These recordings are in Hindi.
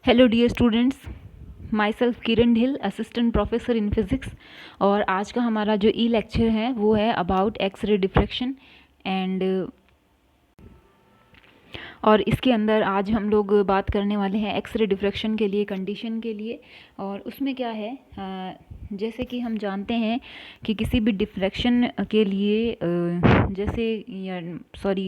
Hello dear students, myself Kiran Dhill, assistant professor in physics. और आज का हमारा जो ई लेक्चर है वो है about X ray diffraction and और इसके अंदर आज हम लोग बात करने वाले हैं एक्स रे डिफ्रैक्शन के लिए कंडीशन के लिए। और उसमें क्या है, जैसे कि हम जानते हैं कि किसी भी डिफ्रैक्शन के लिए जैसे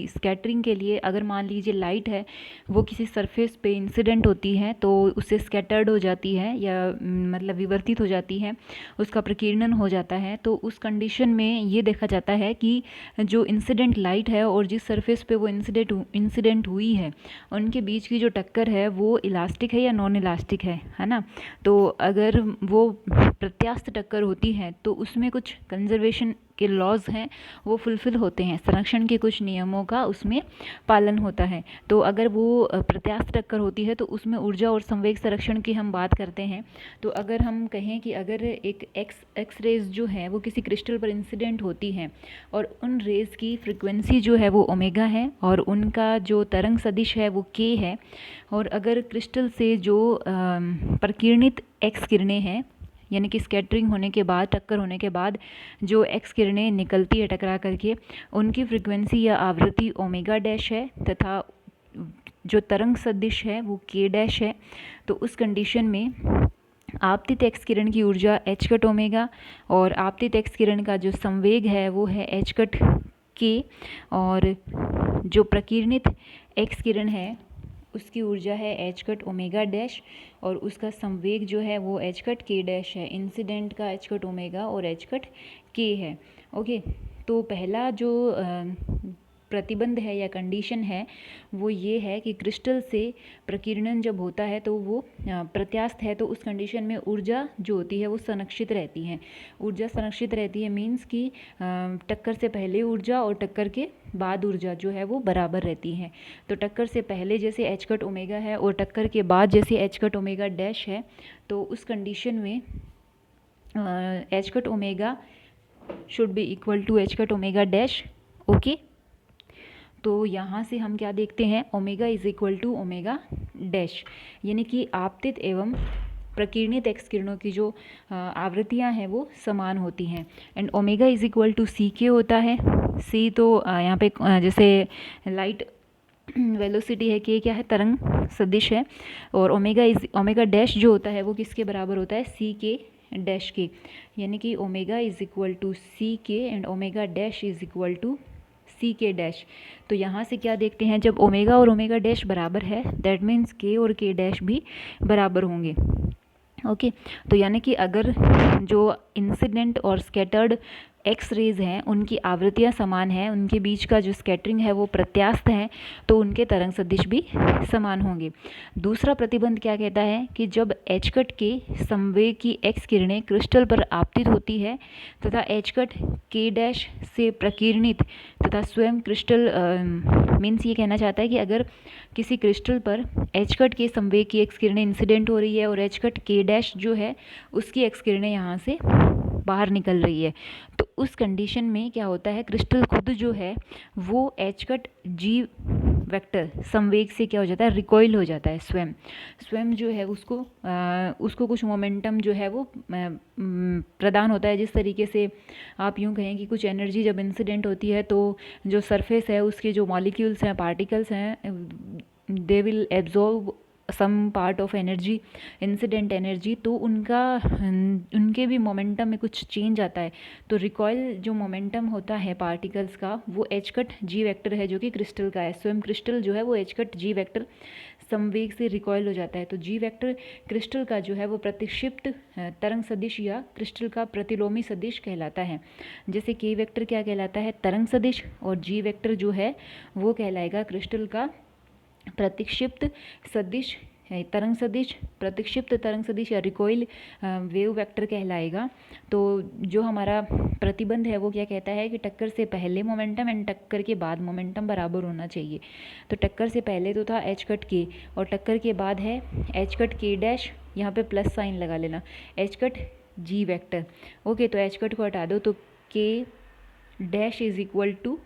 स्कैटरिंग के लिए अगर मान लीजिए लाइट है वो किसी सरफेस पे इंसिडेंट होती है तो उससे स्कैटर्ड हो जाती है या मतलब विवर्तित हो जाती है, उसका प्रकीर्णन हो जाता है। तो उस कंडीशन में ये देखा जाता है कि जो इंसिडेंट लाइट है और जिस सरफेस पे वो इंसिडेंट हुई है उनके बीच की जो टक्कर है वो इलास्टिक है या नॉन इलास्टिक है ना। तो अगर वो प्रत्यास्थ टक्कर होती है तो उसमें कुछ कंजर्वेशन के लॉज हैं वो फुलफिल होते हैं, संरक्षण के कुछ नियमों का उसमें पालन होता है। तो अगर वो प्रत्यास्थ टक्कर होती है तो उसमें ऊर्जा और संवेग संरक्षण की हम बात करते हैं। तो अगर हम कहें कि अगर एक एक्स रेज जो है वो किसी क्रिस्टल पर इंसिडेंट होती हैं और उन रेज की फ्रिक्वेंसी जो है वो ओमेगा है और उनका जो तरंग सदिश है वो के है, और अगर क्रिस्टल से जो प्रकीर्णित एक्स किरणें हैं यानी कि स्कैटरिंग होने के बाद, टक्कर होने के बाद जो एक्स किरणें निकलती है टकरा करके, उनकी फ्रिक्वेंसी या आवृत्ति ओमेगा डैश है तथा जो तरंग सदिश है वो के डैश है। तो उस कंडीशन में आपतित एक्स किरण की ऊर्जा एच कट ओमेगा और आपतित एक्स किरण का जो संवेग है वो है एच कट के, और जो प्रकीर्णित एक्स किरण है उसकी ऊर्जा है एच कट ओमेगा डैश और उसका संवेग जो है वो एच कट के डैश है। इंसिडेंट का एच कट ओमेगा और एच कट के है। ओके, तो पहला जो प्रतिबंध है या कंडीशन है वो ये है कि क्रिस्टल से प्रकीर्णन जब होता है तो वो प्रत्यास्थ है, तो उस कंडीशन में ऊर्जा जो होती है वो संरक्षित रहती है। ऊर्जा संरक्षित रहती है मीन्स कि टक्कर से पहले ऊर्जा और टक्कर के बाद ऊर्जा जो है वो बराबर रहती है। तो टक्कर से पहले जैसे एच कट ओमेगा है और टक्कर के बाद जैसे एच कट ओमेगा डैश है, तो उस कंडीशन में H cut omega should be equal to H cut omega dash. Okay, तो यहाँ से हम क्या देखते हैं, omega is equal to omega dash, यानी कि आपतित एवं प्रकीर्णित एक्स किरणों की जो आवृत्तियाँ हैं वो समान होती हैं। And omega is equal to C K होता है। सी तो यहाँ पे जैसे लाइट वेलोसिटी है, के क्या है, तरंग सदिश है, और ओमेगा डैश जो होता है वो किसके बराबर होता है, सी के डैश के, यानी कि omega is equal to C K and omega dash is equal to C K dash. तो यहाँ से क्या देखते हैं, जब ओमेगा और ओमेगा डैश बराबर है दैट मीन्स के और के डैश भी बराबर होंगे। ओके, तो यानी कि अगर जो इंसिडेंट और स्कैटर्ड एक्स रेज हैं उनकी आवृत्तियाँ समान हैं, उनके बीच का जो स्कैटरिंग है वो प्रत्यास्थ है, तो उनके तरंग सदिश भी समान होंगे। दूसरा प्रतिबंध क्या कहता है कि जब एच कट के संवेग की एक्स किरणें क्रिस्टल पर आपतित होती है तथा एच कट के डैश से प्रकीर्णित तथा स्वयं क्रिस्टल मीन्स ये कहना चाहता है कि अगर किसी क्रिस्टल पर एच कट के संवेग की एक्स किरणें इंसिडेंट हो रही है और एच कट के डैश जो है उसकी एक्स किरणें यहाँ से बाहर निकल रही है, तो उस कंडीशन में क्या होता है, क्रिस्टल खुद जो है वो एच कट जी वेक्टर संवेग से क्या हो जाता है, रिकॉइल हो जाता है। स्वयं जो है उसको कुछ मोमेंटम जो है वो प्रदान होता है। जिस तरीके से आप यूँ कहें कि कुछ एनर्जी जब इंसिडेंट होती है तो जो सरफेस है उसके जो मॉलिक्यूल्स हैं, पार्टिकल्स हैं, they will absorb some part of energy, incident energy, तो उनके भी मोमेंटम में कुछ चेंज आता है। तो रिकॉइल जो मोमेंटम होता है पार्टिकल्स का वो एच कट जी वेक्टर है जो कि क्रिस्टल का है। स्वयं क्रिस्टल जो है वो एच कट जी वेक्टर संवेग से रिकॉइल हो जाता है। तो जी वेक्टर क्रिस्टल का जो है वो प्रतिक्षिप्त तरंग सदिश या क्रिस्टल का प्रतिलोमी सदिश कहलाता है। जैसे के वेक्टर क्या कहलाता है, तरंग सदिश, और जी वेक्टर जो है वो कहलाएगा क्रिस्टल का प्रतिक्षिप्त सदिश है, तरंग सदिश, प्रतिक्षिप्त तरंग सदिश या रिकॉइल वेव वेक्टर कहलाएगा। तो जो हमारा प्रतिबंध है वो क्या कहता है कि टक्कर से पहले मोमेंटम एंड टक्कर के बाद मोमेंटम बराबर होना चाहिए। तो टक्कर से पहले तो था एच कट के और टक्कर के बाद है एच कट के डैश, यहाँ पे प्लस साइन लगा लेना, H cut G vector. Okay, तो एच कट को हटा दो तो K dash is equal to,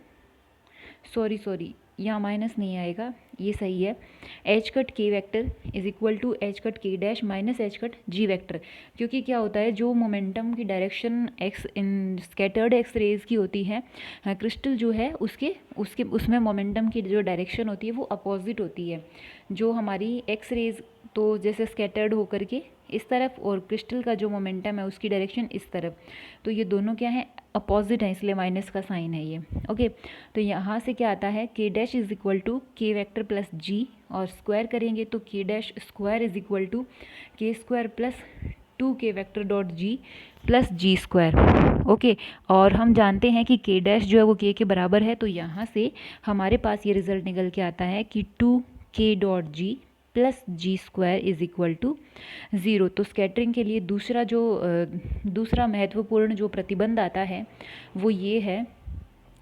sorry यहाँ माइनस नहीं आएगा, ये सही है। H cut K vector is equal to H cut K dash minus H cut G vector, क्योंकि क्या होता है, जो मोमेंटम की direction X in scattered X rays की होती है, क्रिस्टल जो है उसके उसके उसमें मोमेंटम की जो डायरेक्शन होती है वो अपोजिट होती है। जो हमारी एक्स रेज तो जैसे स्कैटर्ड होकर के इस तरफ, और क्रिस्टल का जो मोमेंटम है उसकी डायरेक्शन इस तरफ, तो ये दोनों क्या है, अपोजिट है, इसलिए माइनस का साइन है ये। ओके, तो यहाँ से क्या आता है, K dash is equal to K vector plus G, और स्क्वायर करेंगे तो K dash square is equal to K square plus 2 K vector dot G plus G square. Okay, और हम जानते हैं कि के डैश जो है वो के बराबर है, तो यहाँ से हमारे पास ये रिजल्ट निकल के आता है कि 2 K dot G plus G square is equal to 0। तो स्कैटरिंग के लिए दूसरा महत्वपूर्ण जो प्रतिबंध आता है वो ये है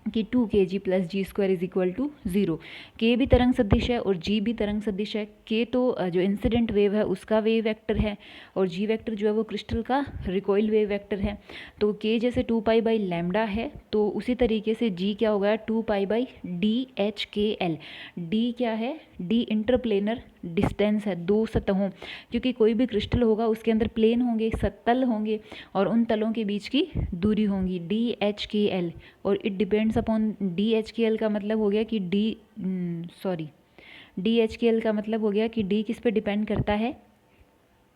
कि 2 kg plus G square is equal to 0। के भी तरंग सदिश है और जी भी तरंग सदिश है। के तो जो इंसिडेंट वेव है उसका वेव वेक्टर है, और जी वेक्टर जो है वो क्रिस्टल का रिकॉइल वेव वेक्टर है। तो के जैसे 2 पाई बाई लैम्डा है, तो उसी तरीके से जी क्या हो गया, 2 pi by D H K L. D क्या है, डी इंटरप्लेनर डिस्टेंस है, दो सतहों, क्योंकि कोई भी क्रिस्टल होगा उसके अंदर प्लेन होंगे, सतल होंगे, और उन तलों के बीच की दूरी होंगी डी एच के एल, और it depends upon D H K L का मतलब हो गया कि डी एच के एल का मतलब हो गया कि डी किस पे डिपेंड करता है,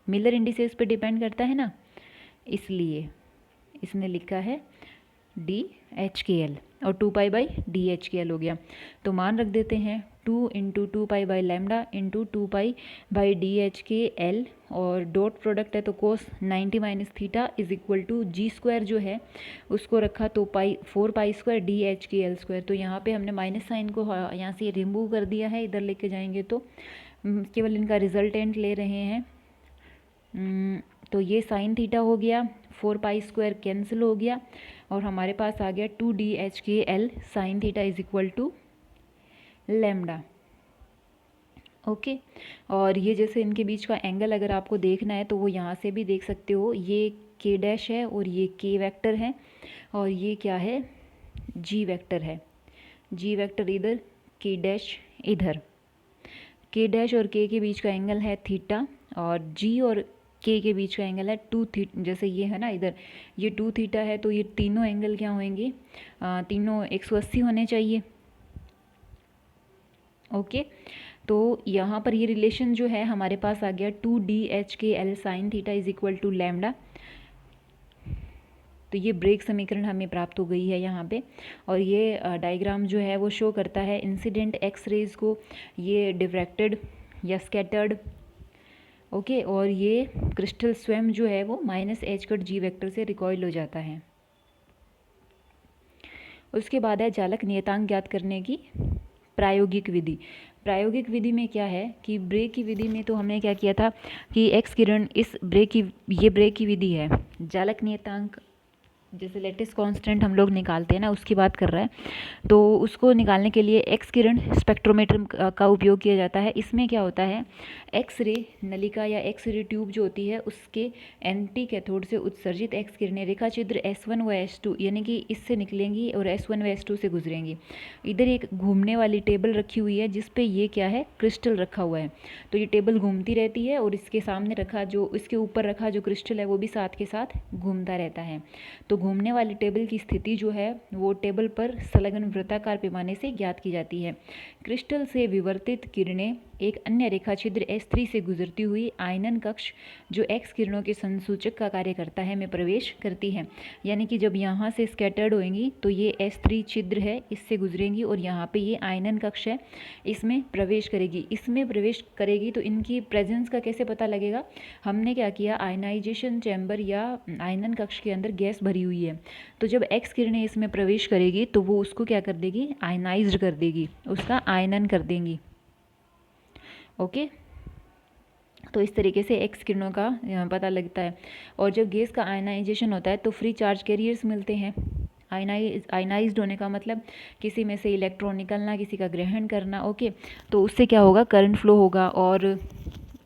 मिलर इंडिसेस पे डिपेंड करता है ना, इसलिए इसने लिखा है डी एच के एल, और 2 pi by D H K L हो गया। तो मान रख देते हैं 2 into 2 pi by lambda into 2 pi by D H K L, और डॉट प्रोडक्ट है तो cos 90 minus theta is equal to G square जो है उसको रखा तो 4 pi square D H K L square. तो यहाँ पे हमने माइनस साइन को यहाँ से रिमूव कर दिया है, इधर लेके जाएंगे तो केवल इनका रिजल्टेंट ले रहे हैं। तो ये साइन थीटा हो गया, 4 पाई स्क्वायर कैंसिल हो गया, और हमारे पास आ गया 2 DHKL sine theta is equal to lambda. Okay, और ये जैसे इनके बीच का एंगल अगर आपको देखना है तो वो यहाँ से भी देख सकते हो, ये के डैश है और ये के वेक्टर है, और ये क्या है, जी वेक्टर है। जी वेक्टर इधर, के डैश इधर। के डैश और के बीच का एंगल है थीटा, और जी और के बीच का एंगल है 2 थीटा। जैसे ये है ना, इधर ये 2 थीटा है, तो ये तीनों एंगल क्या होंगे, तीनों 180 होने चाहिए। ओके, तो यहाँ पर ये रिलेशन जो है हमारे पास आ गया 2DHKL sine theta is equal to lambda. तो ये ब्रेक समीकरण हमें प्राप्त हो गई है यहाँ पे, और ये डायग्राम जो है वो शो करता है इंसिडेंट एक्स रेज को, ये डिफ्रैक्टेड या स्कैटर्ड। ओके, और ये क्रिस्टल स्वयं जो है वो minus H cut G vector से रिकॉइल हो जाता है। उसके बाद है चालक नियतांक ज्ञात करने की प्रायोगिक विधि। प्रायोगिक विधि में क्या है कि ब्रेक की विधि में तो हमने क्या किया था कि एक्स किरण इस ब्रेक की विधि है, चालक नियतांक जैसे लेटेस्ट कांस्टेंट हम लोग निकालते हैं ना, उसकी बात कर रहा है, तो उसको निकालने के लिए एक्स किरण स्पेक्ट्रोमीटर का उपयोग किया जाता है। इसमें क्या होता है, एक्स रे नलिका या एक्स रे ट्यूब जो होती है उसके एंटी कैथोड से उत्सर्जित एक्स किरणें रेखा छिद्र S1 व S2 यानी कि इससे निकलेंगी और S1 व S2 से गुजरेंगी। इधर एक घूमने वाली टेबल रखी हुई है जिस पे ये क्या है, क्रिस्टल रखा हुआ है। तो ये टेबल घूमती रहती है और इसके सामने रखा जो इसके ऊपर रखा जो क्रिस्टल है वो भी साथ के साथ घूमता रहता है। तो घूमने वाली टेबल की स्थिति जो है वो टेबल पर संलग्न वृत्ताकार पैमाने से ज्ञात की जाती है। क्रिस्टल से विवर्तित किरणें एक अन्य रेखा छिद्र S3 से गुजरती हुई आयनन कक्ष जो एक्स किरणों के संसूचक का कार्य करता है में प्रवेश करती है। यानी कि जब यहाँ से स्कैटर्ड होंगी तो ये S3 छिद्र है, इससे गुजरेंगी और यहाँ पे ये आयनन कक्ष है, इसमें प्रवेश करेगी। इसमें प्रवेश करेगी तो इनकी प्रेजेंस का कैसे पता लगेगा, हमने क्या किया, आयनाइजेशन चैम्बर या आयनन कक्ष के अंदर गैस भरी हुई है, तो जब एक्स किरणें इसमें प्रवेश करेगी तो वो उसको क्या कर देगी, आयनाइज्ड कर देगी, उसका आयनन कर देंगी। ओके, तो इस तरीके से एक्स किरणों का पता लगता है। और जब गैस का आयनाइजेशन होता है तो फ्री चार्ज कैरियर्स मिलते हैं। आयनाइज्ड होने का मतलब किसी में से इलेक्ट्रॉन निकलना, किसी का ग्रहण करना। ओके, तो उससे क्या होगा, करंट फ्लो होगा और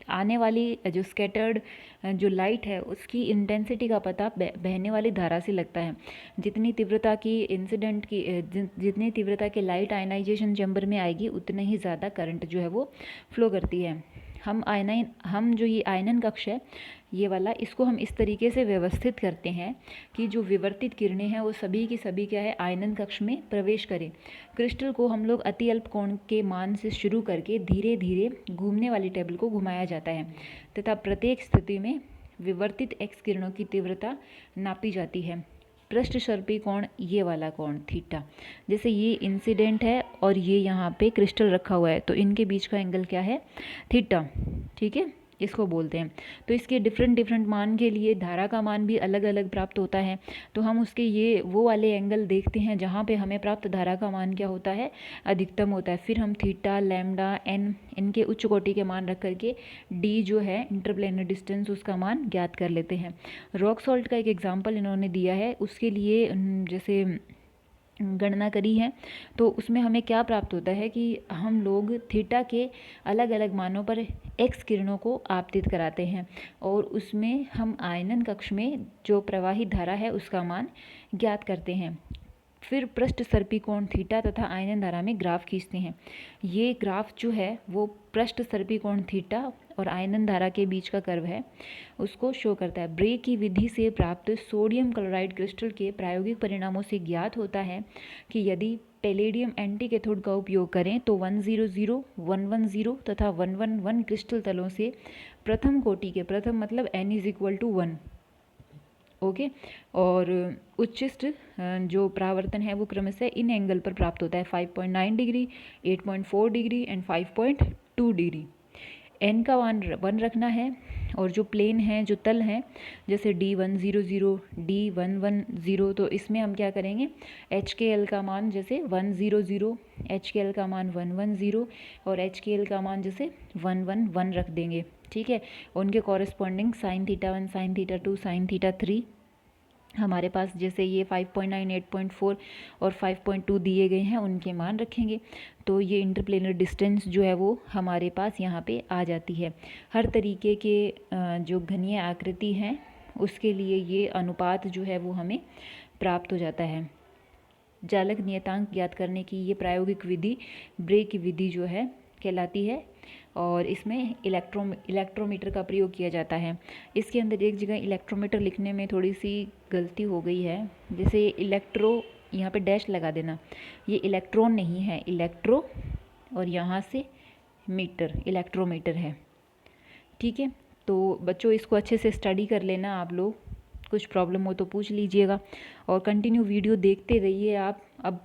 आने वाली जो स्कैटर्ड जो लाइट है उसकी इंटेंसिटी का पता बहने वाली धारा से लगता है। जितनी तीव्रता की इंसिडेंट की जितनी तीव्रता की लाइट आयनाइजेशन चैम्बर में आएगी उतने ही ज़्यादा करंट जो है वो फ्लो करती है। हम जो ये आयनन कक्ष है ये वाला, इसको हम इस तरीके से व्यवस्थित करते हैं कि जो विवर्तित किरणें हैं वो सभी की सभी क्या है, आयनन कक्ष में प्रवेश करें। क्रिस्टल को हम लोग अति अल्प कोण के मान से शुरू करके धीरे धीरे घूमने वाली टेबल को घुमाया जाता है तथा प्रत्येक स्थिति में विवर्तित एक्स किरणों की तीव्रता नापी जाती है। पृष्ठ सर्पी कोण, ये वाला कोण थीटा, जैसे ये इंसिडेंट है और ये यहाँ पे क्रिस्टल रखा हुआ है तो इनके बीच का एंगल क्या है, थीटा। ठीक है, इसको बोलते हैं। तो इसके डिफरेंट मान के लिए धारा का मान भी अलग अलग प्राप्त होता है। तो हम उसके ये वो वाले एंगल देखते हैं जहाँ पे हमें प्राप्त धारा का मान क्या होता है, अधिकतम होता है। फिर हम थीटा, लैम्डा, एन इनके उच्च कोटि के मान रख करके डी जो है इंटरप्लेनर डिस्टेंस उसका मान ज्ञात कर लेते हैं। रॉक सॉल्ट का एक एग्जाम्पल इन्होंने दिया है, उसके लिए जैसे गणना करी है तो उसमें हमें क्या प्राप्त होता है कि हम लोग थीटा के अलग अलग मानों पर एक्स किरणों को आपतित कराते हैं और उसमें हम आयनन कक्ष में जो प्रवाहित धारा है उसका मान ज्ञात करते हैं। फिर पृष्ठ सर्पी कोण थीटा तथा आयनन धारा में ग्राफ खींचते हैं। ये ग्राफ जो है वो पृष्ठ सर्पी कोण थीटा और आयनन धारा के बीच का कर्व है उसको शो करता है। ब्रे की विधि से प्राप्त सोडियम क्लोराइड क्रिस्टल के प्रायोगिक परिणामों से ज्ञात होता है कि यदि पैलेडियम एंटी कैथोड का उपयोग करें तो 100, 110 तथा 111 क्रिस्टल तलों से प्रथम कोटि के, प्रथम मतलब n=1, ओके, और उच्चिष्ट जो परावर्तन है वो क्रमशः इन एंगल पर प्राप्त होता है, 5.9 degree, 8.4 degree and 5.2 degree. N का मान 1 रखना है और जो प्लेन है, जो तल हैं, जैसे D100, D110, तो इसमें हम क्या करेंगे, HKL का मान जैसे 100, HKL का मान 110 और HKL का मान जैसे 111 रख देंगे। ठीक है, उनके corresponding sine theta 1, sine theta 2, sine theta 3 हमारे पास जैसे ये 5.9, 8.4 और 5.2 दिए गए हैं उनके मान रखेंगे। तो ये इंटरप्लेनर डिस्टेंस जो है वो हमारे पास यहाँ पे आ जाती है। हर तरीके के जो घनीय आकृति हैं उसके लिए ये अनुपात जो है वो हमें प्राप्त हो जाता है। जालक नियतांक ज्ञात करने की ये प्रायोगिक विधि ब्रे की विधि जो है कहलाती है और इसमें इलेक्ट्रोमीटर का प्रयोग किया जाता है। इसके अंदर एक जगह इलेक्ट्रोमीटर लिखने में थोड़ी सी गलती हो गई है, जैसे इलेक्ट्रो यहाँ पे डैश लगा देना, ये इलेक्ट्रॉन नहीं है, इलेक्ट्रो और यहाँ से मीटर, इलेक्ट्रोमीटर है। ठीक है, तो बच्चों इसको अच्छे से स्टडी कर लेना आप लोग, कुछ प्रॉब्लम हो तो पूछ लीजिएगा और कंटिन्यू वीडियो देखते रहिए आप। अब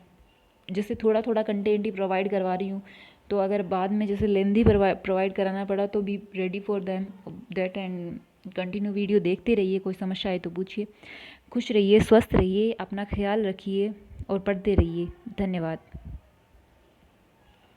जैसे थोड़ा थोड़ा कंटेंट ही प्रोवाइड करवा रही हूँ तो अगर बाद में जैसे लेंदी प्रोवाइड कराना पड़ा तो be ready for that and continue video देखते रहिए। कोई समस्या है तो पूछिए। खुश रहिए, स्वस्थ रहिए, अपना ख्याल रखिए और पढ़ते रहिए। धन्यवाद।